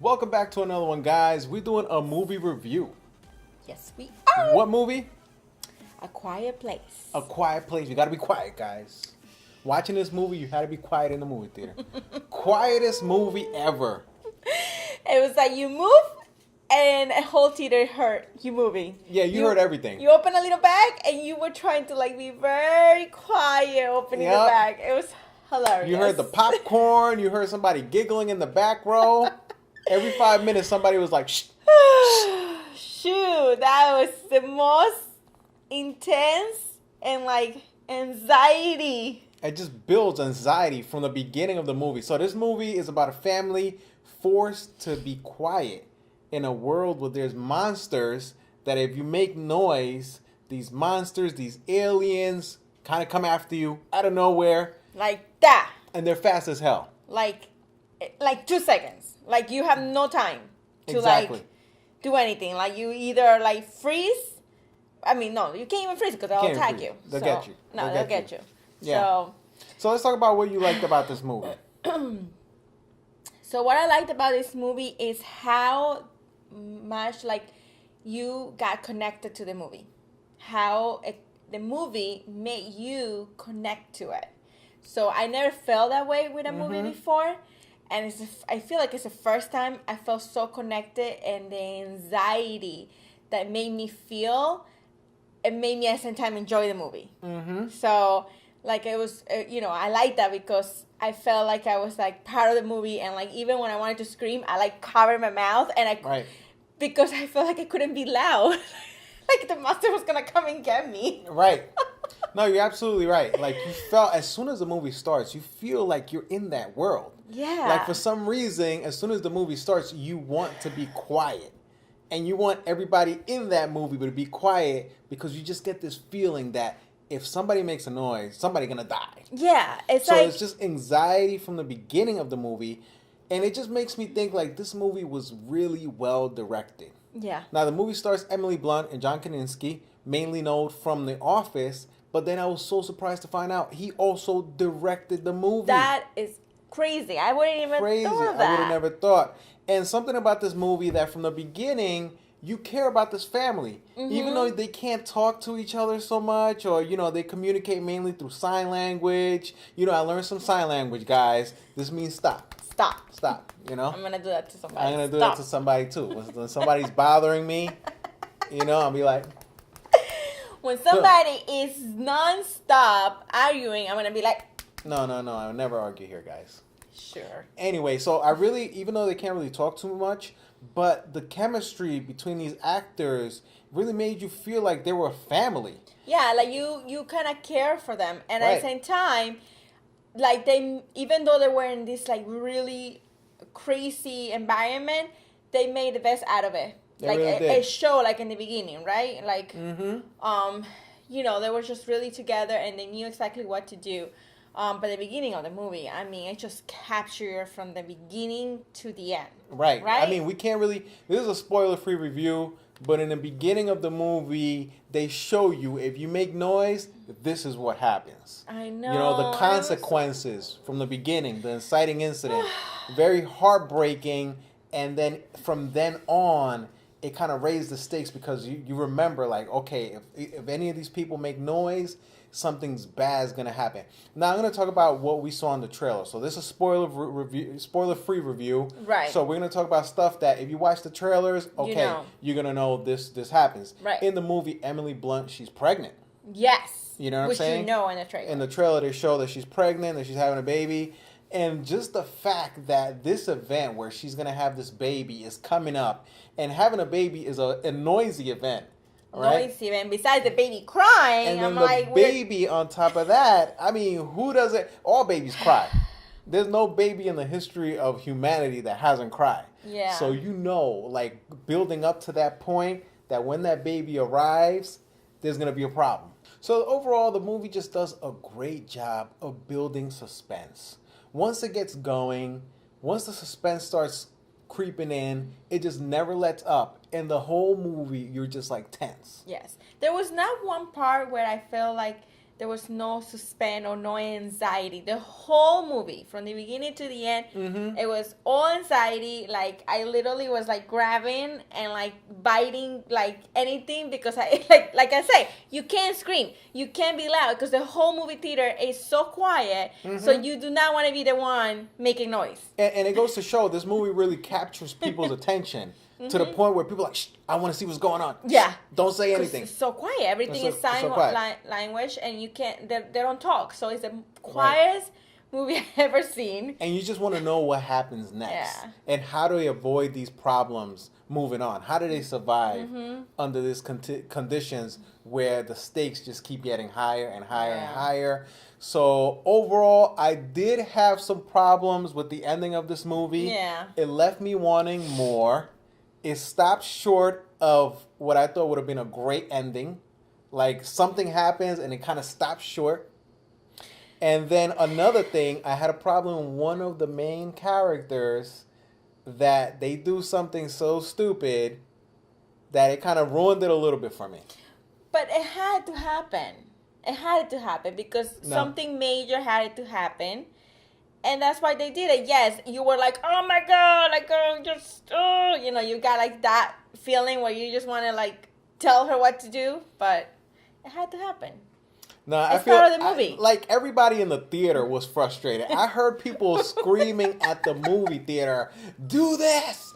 Welcome back to another one, guys. We're doing a movie review. Yes, we are. What movie? A Quiet Place. A Quiet Place. You gotta be quiet, guys. Watching this movie, you had to be quiet in the movie theater. Quietest movie ever. It was like you move and a whole theater heard you moving. Yeah, you heard everything. You open a little bag and you were trying to like be very quiet opening the bag. It was hilarious. You heard the popcorn. You heard somebody giggling in the back row. Every 5 minutes, somebody was like, shh. Shoot, that was the most intense and like anxiety. It just builds anxiety from the beginning of the movie. So this movie is about a family forced to be quiet in a world where there's monsters that if you make noise, these monsters, these aliens kind of come after you out of nowhere. Like that. And they're fast as hell. Like 2 seconds. Like you have no time to Exactly. like do anything. Like you either like freeze. I mean, no, you can't even freeze because they'll attack you. They'll get you. No, they'll get you. Yeah. So let's talk about what you liked about this movie. So what I liked about this movie is how much like you got connected to the movie. The movie made you connect to it. So I never felt that way with a movie before. And I feel like it's the first time I felt so connected, and the anxiety that made me feel, it made me at the same time enjoy the movie. So like it was, I like that because I felt like I was like part of the movie, and like even when I wanted to scream, I like covered my mouth, and because I felt like I couldn't be loud, like the monster was gonna come and get me. Right. No, you're absolutely right. Like you felt as soon as the movie starts, you feel like you're in that world. Yeah. Like for some reason, as soon as the movie starts, you want to be quiet. And you want everybody in that movie to be quiet because you just get this feeling that if somebody makes a noise, somebody's going to die. Yeah. So it's just anxiety from the beginning of the movie. And it just makes me think like this movie was really well directed. Yeah. Now the movie stars Emily Blunt and John Krasinski, mainly known from The Office. But then I was so surprised to find out he also directed the movie. That is crazy. I wouldn't even thought of that. I would have never thought. And something about this movie that from the beginning, you care about this family. Even though they can't talk to each other so much, or, they communicate mainly through sign language. I learned some sign language, guys. This means stop. Stop, I'm going to do that to somebody. I'm going to do that to somebody, too. When somebody's bothering me, I'll be like... When somebody is non-stop arguing, I'm going to be like... No. I'll never argue here, guys. Sure. Anyway, so I really, even though they can't really talk too much, but the chemistry between these actors really made you feel like they were a family. Yeah, like you kind of care for them. And at the same time, like they, even though they were in this like really crazy environment, they made the best out of it. They like really did. It showed like in the beginning, right? Like, they were just really together and they knew exactly what to do. But the beginning of the movie, I mean, it just captured from the beginning to the end. Right. I mean, we can't really... This is a spoiler-free review, but in the beginning of the movie, they show you, if you make noise, this is what happens. I know. The consequences from the beginning, the inciting incident, very heartbreaking. And then from then on, it kind of raised the stakes because you remember, like, okay, if any of these people make noise... something's bad is going to happen. Now, I'm going to talk about what we saw in the trailer. So this is spoiler-free review. Right. So we're going to talk about stuff that if you watch the trailers, okay, you're going to know this happens. Right. In the movie, Emily Blunt, she's pregnant. Yes. You know what I'm saying? Which you know in the trailer. In the trailer, they show that she's pregnant, that she's having a baby. And just the fact that this event where she's going to have this baby is coming up, and having a baby is a noisy event. Right? Noisy, and besides the baby crying, and then I'm the like, baby on top of that. I mean, who doesn't? All babies cry. There's no baby in the history of humanity that hasn't cried. Yeah. So like building up to that point, that when that baby arrives, there's gonna be a problem. So overall, the movie just does a great job of building suspense. Once it gets going, once the suspense starts creeping in, it just never lets up. And the whole movie, you're just like tense. Yes. There was not one part where I felt like there was no suspense or no anxiety. The whole movie, from the beginning to the end, it was all anxiety. Like, I literally was like grabbing and like biting like anything, because I like I say, you can't scream, you can't be loud, because the whole movie theater is so quiet. So you do not want to be the one making noise. And it goes to show this movie really captures people's attention. To the point where people are like, shh, I want to see what's going on. Yeah. Shh, don't say anything. It's so quiet. Everything is sign language, and you can't. They don't talk. So it's the quietest movie I've ever seen. And you just want to know what happens next, and how do they avoid these problems moving on? How do they survive under these conditions where the stakes just keep getting higher and higher and higher? So overall, I did have some problems with the ending of this movie. Yeah. It left me wanting more. It stopped short of what I thought would have been a great ending. Like, something happens and it kind of stops short. And then another thing, I had a problem with one of the main characters, that they do something so stupid that it kind of ruined it a little bit for me. But it had to happen. It had to happen because something major had to happen. And that's why they did it. Yes, you were like, oh my God, like, you got like that feeling where you just want to like tell her what to do, but it had to happen. No, it's part of the movie. Like, everybody in the theater was frustrated. I heard people screaming at the movie theater, do this,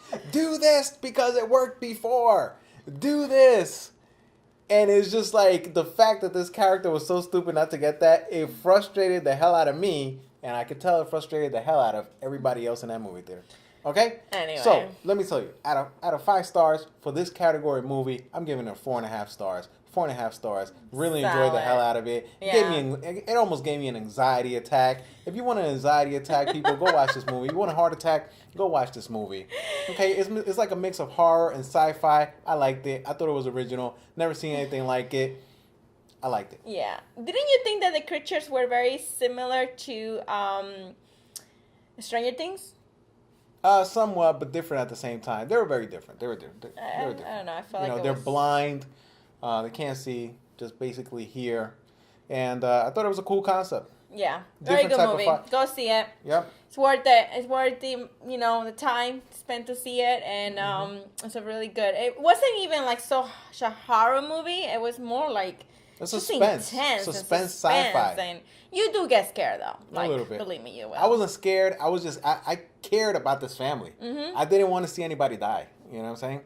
because it worked before, do this. And it's just like, the fact that this character was so stupid not to get that, it frustrated the hell out of me. And I could tell it frustrated the hell out of everybody else in that movie theater. Okay? Anyway. So, let me tell you. Out of 5 stars for this category movie, I'm giving it 4.5 stars. 4.5 stars. Really enjoyed the hell out of it. Yeah. It almost gave me an anxiety attack. If you want an anxiety attack, people, go watch this movie. You want a heart attack, go watch this movie. Okay? It's like a mix of horror and sci-fi. I liked it. I thought it was original. Never seen anything like it. I liked it. Yeah. Didn't you think that the creatures were very similar to Stranger Things? Somewhat, but different at the same time. They were very different. They were different. I don't know. I felt like they're blind. They can't see. Just basically hear. And I thought it was a cool concept. Yeah. Very good movie. Go see it. Yep. It's worth it. It's worth the time spent to see it, and it's a really good. It wasn't even like such a horror movie. It was more like suspense, sci-fi. And you do get scared though. Like, a little bit. Believe me, you will. I wasn't scared. I was just I cared about this family. I didn't want to see anybody die. You know what I'm saying?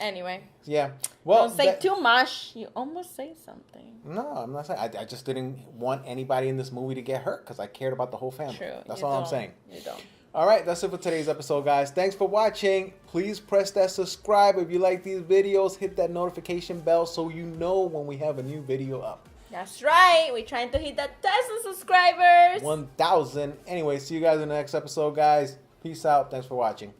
Anyway. Yeah. Well, don't say too much. You almost say something. No, I'm not saying. I just didn't want anybody in this movie to get hurt because I cared about the whole family. True. That's all I'm saying. You don't. All right, that's it for today's episode, guys. Thanks for watching. Please press that subscribe if you like these videos. Hit that notification bell so you know when we have a new video up. That's right. We're trying to hit that 1,000 subscribers. 1,000. Anyway, see you guys in the next episode, guys. Peace out. Thanks for watching.